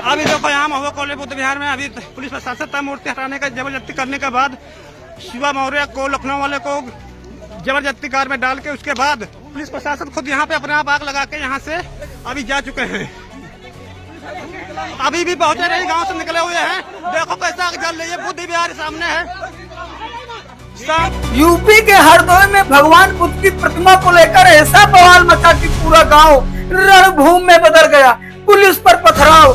अभी देखो यहाँ महुआ कॉलेज बुद्ध विहार में अभी पुलिस प्रशासन तय मूर्ति हटाने का जबरदस्ती करने के बाद शिवा मौर्य को लखनऊ वाले को जबरदस्ती कार में डाल के उसके बाद पुलिस प्रशासन खुद यहाँ पे अपने आप आग लगा के यहाँ से अभी जा चुके हैं। अभी भी पहुंचे नहीं, गांव से निकले हुए हैं। देखो कैसा आग जल रही है, बुद्ध विहार सामने है। यूपी के हरदोई में भगवान बुद्ध की प्रतिमा को लेकर ऐसा बवाल मचा कि पूरा गांव रणभूमि में बदल गया। पुलिस पर पथराव,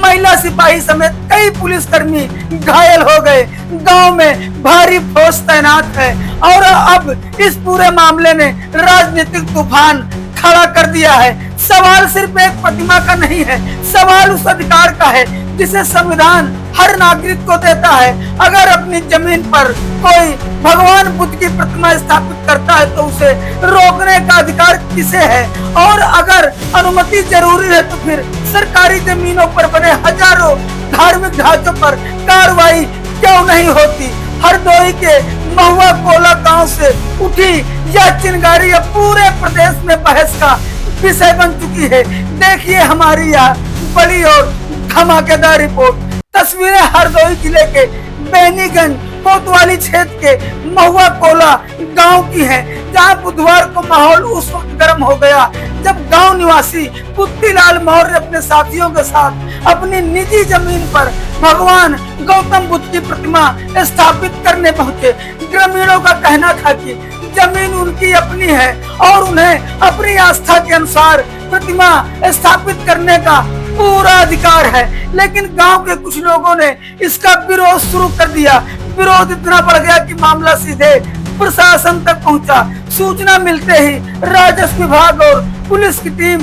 महिला सिपाही समेत कई पुलिसकर्मी घायल हो गए। गांव में भारी फोर्स तैनात है और अब इस पूरे मामले ने राजनीतिक तूफान खड़ा कर दिया है। सवाल सिर्फ एक प्रतिमा का नहीं है, सवाल उस अधिकार का है जिसे संविधान हर नागरिक को देता है। अगर अपनी जमीन पर कोई भगवान बुद्ध की प्रतिमा स्थापित करता है तो उसे रोकने का अधिकार किसे है? और अगर अनुमति जरूरी है तो फिर सरकारी जमीनों पर बने हजारों धार्मिक ढांचों पर कार्रवाई क्यों नहीं होती? हरदोई के महुआ कोला गांव से उठी यह चिंगारी अब पूरे प्रदेश में बहस का विषय बन चुकी है। देखिए हमारी यह बड़ी और धमाकेदार रिपोर्ट। तस्वीरें हरदोई जिले के बेनीगंज कोतवाली क्षेत्र के महुआ कोला गांव की हैं, जहां बुधवार को माहौल उस वक्त गर्म हो गया जब गांव निवासी पुत्तीलाल मौर्य अपने साथियों के साथ अपनी निजी जमीन पर भगवान गौतम बुद्ध की प्रतिमा स्थापित करने पहुंचे। ग्रामीणों का कहना था कि जमीन उनकी अपनी है और उन्हें अपनी आस्था के अनुसार प्रतिमा स्थापित करने का पूरा अधिकार है, लेकिन गांव के कुछ लोगों ने इसका विरोध शुरू कर दिया। विरोध इतना बढ़ गया कि मामला सीधे प्रशासन तक पहुंचा। सूचना मिलते ही राजस्व विभाग और पुलिस की टीम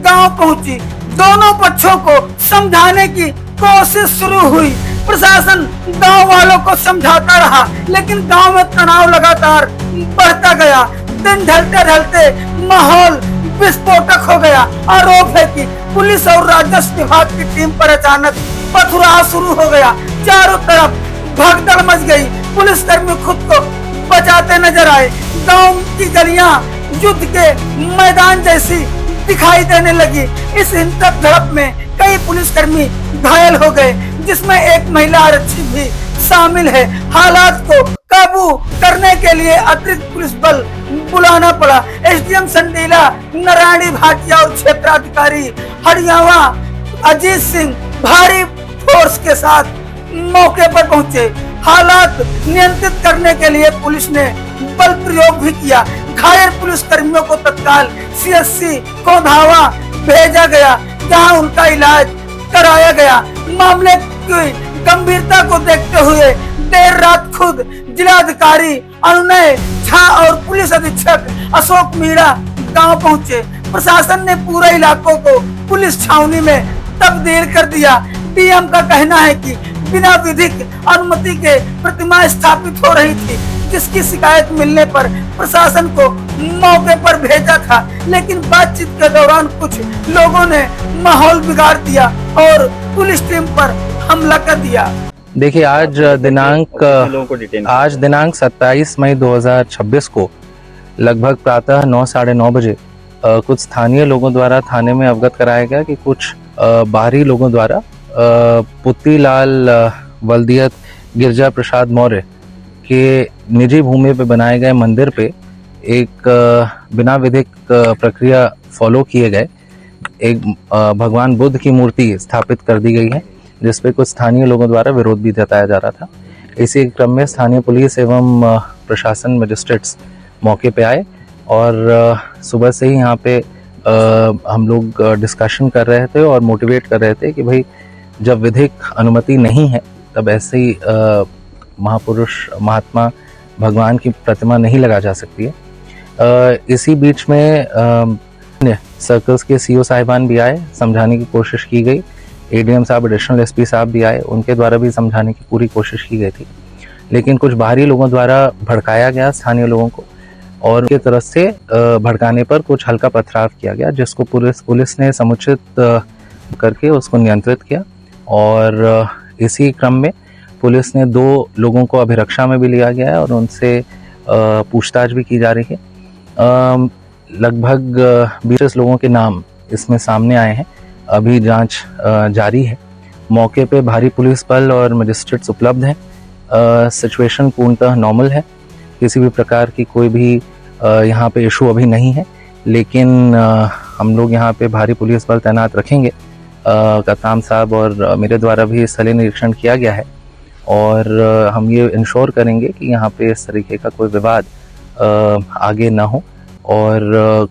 गांव पहुंची। दोनों पक्षों को समझाने की कोशिश शुरू हुई। प्रशासन गांव वालों को समझाता रहा, लेकिन गांव में तनाव लगातार बढ़ता गया। दिन ढलते ढलते माहौल विस्फोटक हो गया। आरोप है कि पुलिस और राजस्व विभाग की टीम पर अचानक पथराव शुरू हो गया। चारों तरफ भगदड़ मच गई। पुलिसकर्मी खुद को बचाते नजर आए। गांव की गलियां युद्ध के मैदान जैसी दिखाई देने लगी। इस हिंसक झड़प में कई पुलिसकर्मी घायल हो गए, जिसमें एक महिला आरक्षी भी शामिल है। हालात को काबू करने के लिए अतिरिक्त पुलिस बल बुलाना पड़ा। एसडीएम संडीला, नारायणी भाटिया और क्षेत्राधिकारी हरियावा अजीत सिंह भारी फोर्स के साथ मौके पर पहुंचे। हालात नियंत्रित करने के लिए पुलिस ने बल प्रयोग भी किया। घायल पुलिस कर्मियों को तत्काल सीएससी कोंधावा भेजा गया, जहां उनका इलाज कराया गया। मामले की गंभीरता को देखते हुए देर रात खुद जिलाधिकारी अनुनय झा और पुलिस अधीक्षक अशोक मीणा गांव पहुंचे। प्रशासन ने पूरे इलाकों को पुलिस छावनी में तब्दील कर दिया। डीएम का कहना है कि बिना विधिक अनुमति के प्रतिमा स्थापित हो रही थी, जिसकी शिकायत मिलने पर प्रशासन को मौके पर भेजा था, लेकिन बातचीत के दौरान कुछ लोगों ने माहौल बिगाड़ दिया और पुलिस टीम पर हमला कर दिया। देखिए आज दिनांक 27 मई 2026 को लगभग प्रातः 9 साढ़े 9 बजे कुछ स्थानीय लोगों द्वारा थाने में अवगत कराया गया कि कुछ बाहरी लोगों द्वारा पुत्तीलाल वल्दियत गिरजा प्रसाद मौर्य के निजी भूमि पे बनाए गए मंदिर पे एक बिना विधिक प्रक्रिया फॉलो किए गए एक भगवान बुद्ध की मूर्ति स्थापित कर दी गई है, जिसपे कुछ स्थानीय लोगों द्वारा विरोध भी जताया जा रहा था। इसी क्रम में स्थानीय पुलिस एवं प्रशासन मजिस्ट्रेट्स मौके पे आए और सुबह से ही यहाँ पे हम लोग डिस्कशन कर रहे थे और मोटिवेट कर रहे थे कि भाई जब विधिक अनुमति नहीं है तब ऐसे ही महापुरुष महात्मा भगवान की प्रतिमा नहीं लगा जा सकती है। इसी बीच में सर्कल्स के सीओ साहिबान भी आए, समझाने की कोशिश की गई। एडीएम साहब, एडिशनल एसपी साहब भी आए, उनके द्वारा भी समझाने की पूरी कोशिश की गई थी, लेकिन कुछ बाहरी लोगों द्वारा भड़काया गया स्थानीय लोगों को और उनके तरफ से भड़काने पर कुछ हल्का पथराव किया गया, जिसको पुलिस ने समुचित करके उसको नियंत्रित किया। और इसी क्रम में पुलिस ने 2 लोगों को अभिरक्षा में भी लिया गया है और उनसे पूछताछ भी की जा रही है। लगभग 20 लोगों के नाम इसमें सामने आए हैं। अभी जांच जारी है। मौके पे भारी पुलिस बल और मजिस्ट्रेट्स उपलब्ध हैं। सिचुएशन पूर्णतः नॉर्मल है, किसी भी प्रकार की कोई भी यहाँ पे इशू अभी नहीं है, लेकिन हम लोग यहाँ पे भारी पुलिस बल तैनात रखेंगे। कप्तान साहब और मेरे द्वारा भी स्थलीय निरीक्षण किया गया है और हम ये इंश्योर करेंगे कि यहाँ पे इस तरीके का कोई विवाद आगे ना हो। और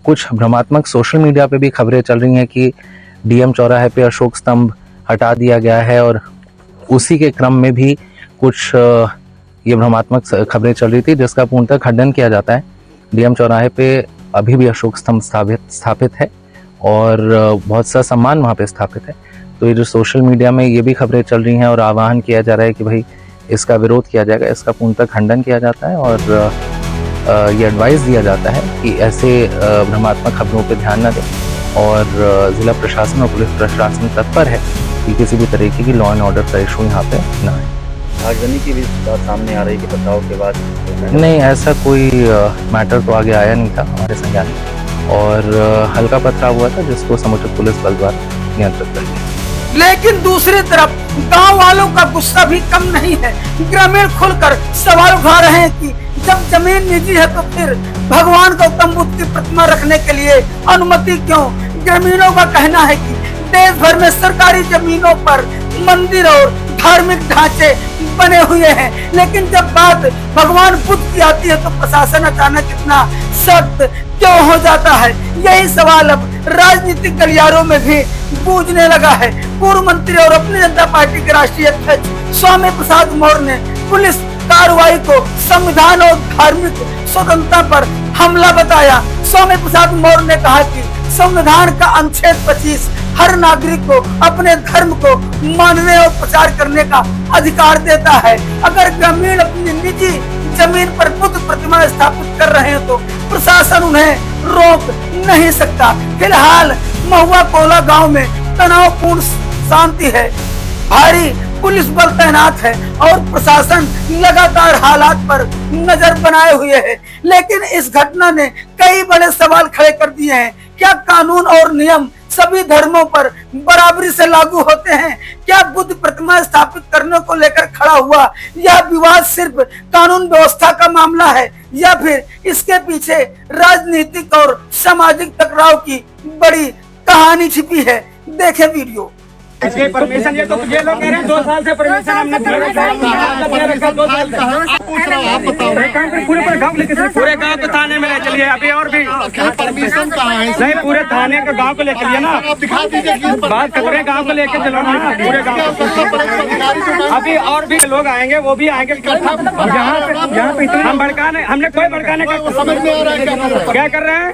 कुछ भ्रमात्मक सोशल मीडिया पे भी खबरें चल रही हैं कि डीएम चौराहे पे अशोक स्तंभ हटा दिया गया है और उसी के क्रम में भी कुछ ये भ्रमात्मक खबरें चल रही थी, जिसका पूर्णतः खंडन किया जाता है। डीएम चौराहे पे अभी भी अशोक स्तंभ स्थापित है और बहुत सा सम्मान वहाँ पे स्थापित है। तो ये जो सोशल मीडिया में ये भी खबरें चल रही हैं और आह्वान किया जा रहा है कि भाई इसका विरोध किया जाएगा, इसका पूर्णतः खंडन किया जाता है और ये एडवाइस दिया जाता है कि ऐसे भ्रमात्मक खबरों पर ध्यान न दें। और ज़िला प्रशासन और पुलिस प्रशासन तत्पर है कि किसी भी तरीके की लॉ एंड ऑर्डर का इशू यहाँ पे ना आए। आगजनी की भी बात सामने आ रही है कि बचाव के बाद नहीं, ऐसा कोई मैटर तो आगे आया नहीं था हमारे संज्ञान में और हल्का पथराव हुआ था जिसको समुचित पुलिस बल द्वारा नियंत्रित कर लिया। लेकिन दूसरी तरफ गांव वालों का गुस्सा भी कम नहीं है। ग्रामीण खुलकर सवाल उठा रहे हैं कि जब जमीन निजी है तो फिर भगवान गौतम बुद्ध की प्रतिमा रखने के लिए अनुमति क्यों? ग्रामीणों का कहना है कि देश भर में सरकारी जमीनों पर मंदिर और धार्मिक ढांचे बने हुए हैं, लेकिन जब बात भगवान बुद्ध की आती है तो प्रशासन अचानक इतना सख्त क्यों हो जाता है? यही सवाल अब राजनीतिक गलियारों में भी गूंजने लगा है। पूर्व मंत्री और अपनी जनता पार्टी के राष्ट्रीय अध्यक्ष स्वामी प्रसाद मौर्य ने पुलिस कार्रवाई को संविधान और धार्मिक स्वतंत्रता पर हमला बताया। स्वामी प्रसाद मौर्य ने कहा कि संविधान का अनुच्छेद 25 हर नागरिक को अपने धर्म को मानने और प्रचार करने का अधिकार देता है। अगर ग्रामीण अपनी निजी जमीन पर बुद्ध प्रतिमा स्थापित कर रहे हैं तो प्रशासन उन्हें रोक नहीं सकता। फिलहाल महुआ कोला गांव में तनावपूर्ण शांति है, भारी पुलिस बल तैनात है और प्रशासन लगातार हालात पर नजर बनाए हुए है। लेकिन इस घटना ने कई बड़े सवाल खड़े कर दिए हैं। क्या कानून और नियम सभी धर्मों पर बराबरी से लागू होते हैं? क्या बुद्ध प्रतिमा स्थापित करने को लेकर खड़ा हुआ यह विवाद सिर्फ कानून व्यवस्था का मामला है या फिर इसके पीछे राजनीतिक और सामाजिक टकराव की बड़ी कहानी छिपी है? देखें वीडियो। इसके परमिशन ये तो ये लोग कह रहे हैं 2 साल से परमिशन हमने दे रखा है। 2 साल पूछ रहा हूं, आप बताओ। पूरे गांव को थाने में ले चलिए अभी और भी परमिशन कहाँ है? नहीं, पूरे थाने को गांव को लेकर लिए ना, आप दिखा दीजिए। बात पूरे गांव को लेकर चलो ना, पूरे गांव को। अभी और भी लोग आएंगे, वो भी आएंगे। यहाँ पे हम भड़काने, हमने कोई भड़काने का समझ में आ रहा है क्या कर रहे हैं?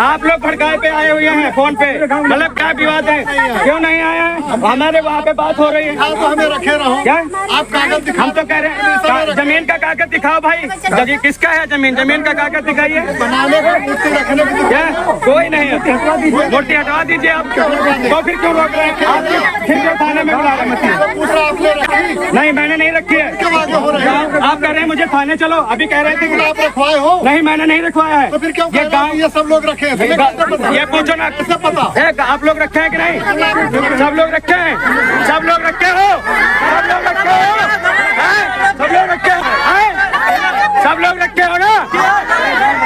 आप लोग भड़काए पे आए हुए हैं फोन पे, मतलब क्या विवाद है? क्यों नहीं आया है? हमारे वहाँ पे बात हो रही है। तो हमें रखे रहो। क्या आप कागज दिखाओ। हम तो कह रहे हैं जमीन का कागज दिखाओ भाई। जगह किसका है जमीन? जमीन का कागज दिखाइए। बनाने को मूर्ति रखने को क्या कोई नहीं है? मूर्ति हटवा दीजिए आप। तो फिर क्यों रोक रहे हैं? आप फिर क्यों थाने में बुला रहे हैं? पूछ रहा आपने रखी? नहीं, मैंने नहीं रखी है। हो रहे हैं आप कह रहे हैं मुझे थाने चलो, अभी कह रहे थे कि आप रखवाए हो? नहीं, मैंने नहीं रखवाया है। तो फिर क्यों ये गाँव ये सब लोग रखे हैं? ये पूछो ना, कैसे पता? आप लोग रखे हैं कि नहीं? सब लोग रखे हैं, सब लोग रखे हो, सब लोग रखे हो, सब लोग रखे हो, सब लोग रखे हो ना?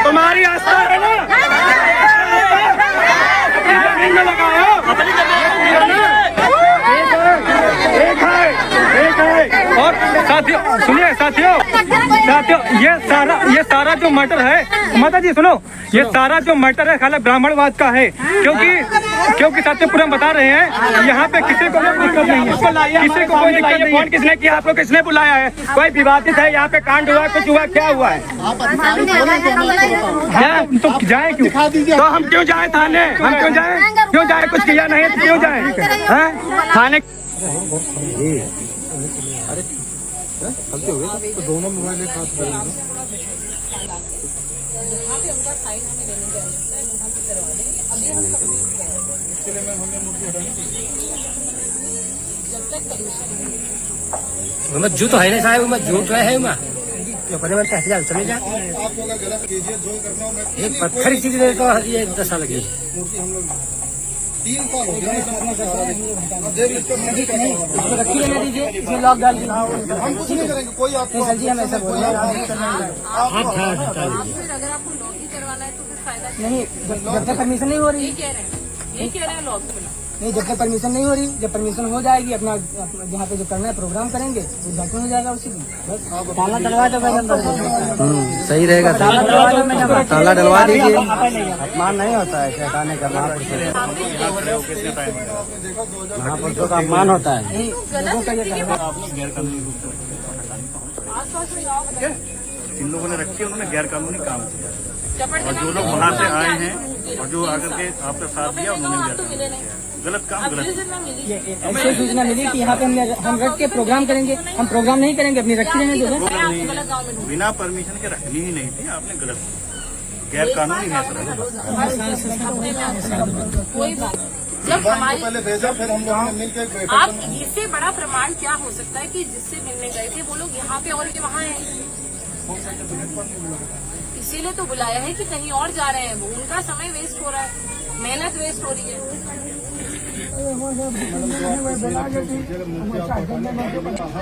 तुम्हारी आस्था है ना? जमीन में लगाओ। एक है। और साथियों सुनिए, साथियों ये सारा जो मर्डर है, माता जी सुनो, ये सारा जो मर्डर है खाली ब्राह्मणवाद का है। क्योंकि साथियों पूरा बता रहे हैं यहाँ पे किसी को कोई दिक्कत नहीं है, किसी को कोई दिक्कत नहीं है। फोन किसने किया? आपको किसने बुलाया है? कोई विवादित है यहाँ पे? कांड हुआ, कुछ हुआ, क्या हुआ है? तो जाए क्यों? तो हम क्यों जाए थाने? हम क्यों जाए? कुछ किया नहीं तो क्यों जाए थाने? दोनों मोबाइल एक हाथ में जूत है ना साहब, जूत है चले जा। एक पत्थर चीज तो ये 10 साल की 3 साल हो गए जेल इसको नहीं करेंगे, रखी रहने दीजिए, इसमें लॉक डाल दीजिए। हम कुछ नहीं करेंगे, कोई आपको सर जी हम ऐसा बोल रहे हैं फिर अगर आपको लॉक ही करवाना है तो फिर फायदा नहीं, जब तक परमिशन नहीं हो रही, ये कह रहे हैं लॉक करना। नहीं जब तक परमिशन नहीं हो रही, जब परमिशन हो जाएगी अपना जहाँ पे जो करना है प्रोग्राम करेंगे, उद्घाटन हो जाएगा उसी दिन। बस ताला डलवा दो भाई अंदर, सही रहेगा। ताला डलवा दो, मैं ताला डलवा दीजिए। अपमान नहीं होता है हटाने का, महापुरुषों का अपमान होता है। नहीं लोगों का ये कहना है। आसपास में गाँव बताओ। इन लोगों ने रखी है, उन्होंने गैर कानूनी काम किया और जो लोग वहाँ से आए हैं और जो आकर के आपका साथ दिया उन्होंने गलत काम गलत। ऐसे सूचना मिली कि यहाँ पे हम रख के प्रोग्राम करेंगे, हम प्रोग्राम नहीं करेंगे, अपनी रखी रहने दो। बिना परमिशन के रखनी ही नहीं थी, आपने गलत गैर कानूनी है कोई जब हमारी पहले भेजा, फिर हम लोगों ने मिलकर एक बैठक आप इससे बड़ा प्रमाण क्या हो सकता है कि जिससे मिलने गए थे वो लोग यहाँ पे और ये वहाँ हैं, इसीलिए तो बुलाया है कि कहीं और जा रहे हैं वो, उनका समय वेस्ट हो रहा है, मेहनत वेस्ट हो रही है। हम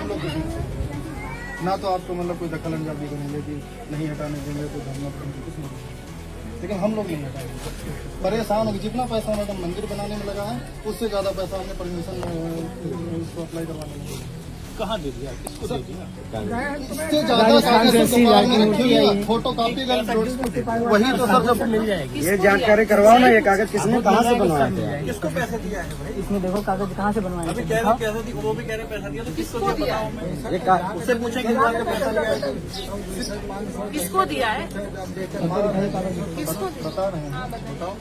लोग ना तो आपको मतलब कोई दखल अंजामी करेंगे कि नहीं हटाने देंगे तो धरना करेंगे, कुछ नहीं, लेकिन हम लोग नहीं हटाएंगे। परेशान होगी, जितना पैसा मैडम मंदिर बनाने में लगा है उससे ज्यादा पैसा हमने परमिशन इसको अप्लाई करवाने में कहाँ दे दिया, किसको दे दिया? इससे ज्यादा फोटो कॉपी वही तो सब जब मिल जाएगी। ये जानकारी करवाओ ना, ये कागज किसने कहाँ से बनवाया था? किसको पैसे दिया है? इसमें देखो कागज कहाँ से बनवाए अभी कह रहे पैसा दिया, वो भी कह रहे पैसा दिया, तो किसको दिया? उससे पूछे कि पैसा लिया है, किसको दिया है? बता रहे हैं, बताओ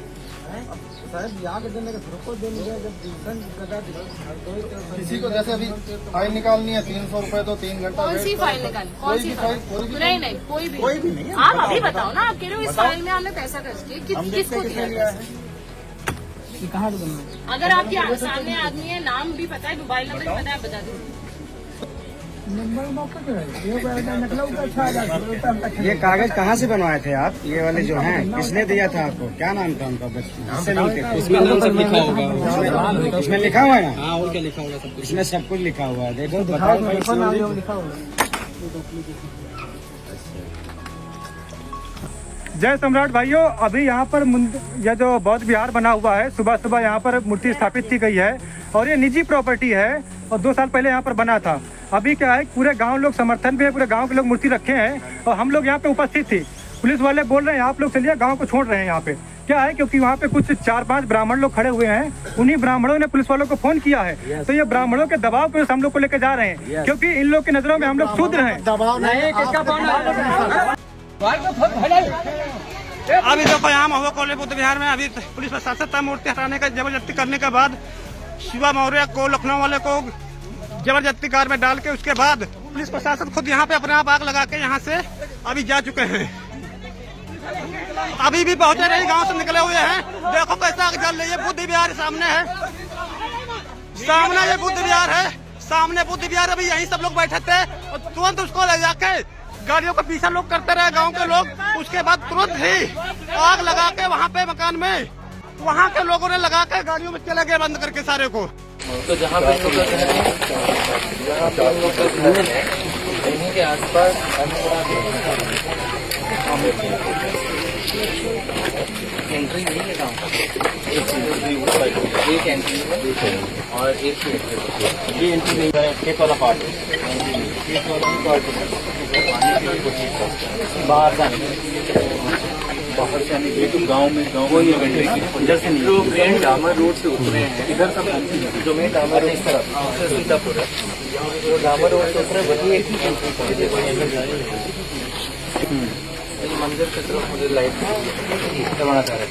किसी को जैसे अभी फाइल निकालनी है 300 रुपए, तो 3 घंटा कौन सी फाइल निकाली? कौन सी फाइल? कोई भी नहीं नहीं कोई भी नहीं। आप अभी बताओ ना, आप कह रहे हो इस फाइल में हमने पैसा खर्च किया, किसको दिया? कहाँ से बनवाए? अगर आपके सामने आदमी है, नाम भी पता है, मोबाइल नंबर भी पता है, बता दीजिए। ये कागज कहाँ से बनवाए थे आप? ये वाले जो हैं, किसने दिया था आपको? क्या नाम था उनका? इसमें नाम सब लिखा होगा, इसमें लिखा हुआ है ना? हाँ, और क्या लिखा होगा? सब इसमें सब कुछ लिखा हुआ है, देखो बताओ। जय सम्राट भाइयों, अभी यहाँ पर यह जो बौद्ध विहार बना हुआ है, सुबह सुबह यहाँ पर मूर्ति स्थापित की गई है और ये निजी प्रॉपर्टी है और 2 साल पहले यहाँ पर बना था। अभी क्या है, पूरे गांव लोग समर्थन में, पूरे गांव के लोग मूर्ति रखे हैं और हम लोग यहाँ पे उपस्थित थे। पुलिस वाले बोल रहे हैं आप लोग चलिए, गांव को छोड़ रहे हैं। यहाँ पे क्या है, क्योंकि वहाँ पे कुछ 4-5 ब्राह्मण लोग खड़े हुए हैं, उन्हीं ब्राह्मणों ने पुलिस वालों को फोन किया है। तो ये ब्राह्मणों के दबाव को हम लोग को लेकर जा रहे हैं, क्योंकि इन लोग की नजरों में हम लोग शूद्र हैं। दबाव नहीं, अभी जो कयाम हुआ कोले बुद्ध विहार में, अभी पुलिस प्रशासन तक मूर्ति हटाने का जबरदस्ती करने के बाद शिवा मौर्य को, लखनऊ वाले को जबरदस्ती कार में डाल के, उसके बाद पुलिस प्रशासन खुद यहाँ पे अपने आप आग लगा के यहाँ से अभी जा चुके हैं। अभी भी पहुंचे नहीं, गांव से निकले हुए हैं। देखो कैसा आग जल रही है। बुद्ध विहार सामने है, सामने ये बुद्ध विहार है, सामने बुद्ध विहार। अभी यहीं सब लोग बैठे थे और तुरंत उसको ले जाके गाड़ियों का पीछा लोग करते रहे, गांव के लोग। उसके बाद तुरंत ही आग लगा के वहाँ पे मकान में, वहाँ के लोगों ने लगा के गाड़ियों में चले गए बंद करके सारे को। तो जहाँ पे लोग इन्हीं के आसपास एंट्री नहीं है गाँव, एक एंट्री है और एक ये एंट्री नहीं है, खेत वाला पार्ट, खेत वाला पार्ट बाहर जाने के लिए। तो गाँव में इधर से जो मेन डामर रोड से उतरे हैं, इधर सब जो मेन डामर रोड इस तरफ सीतापुर है, जो डामर रोड से उतरे वही एक मंदिर की तरफ मुझे लाइट करवाना चाह रहे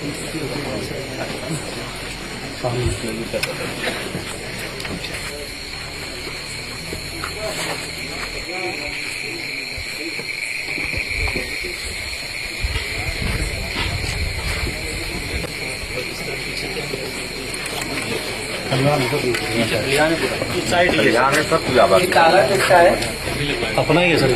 अपना ही है सर।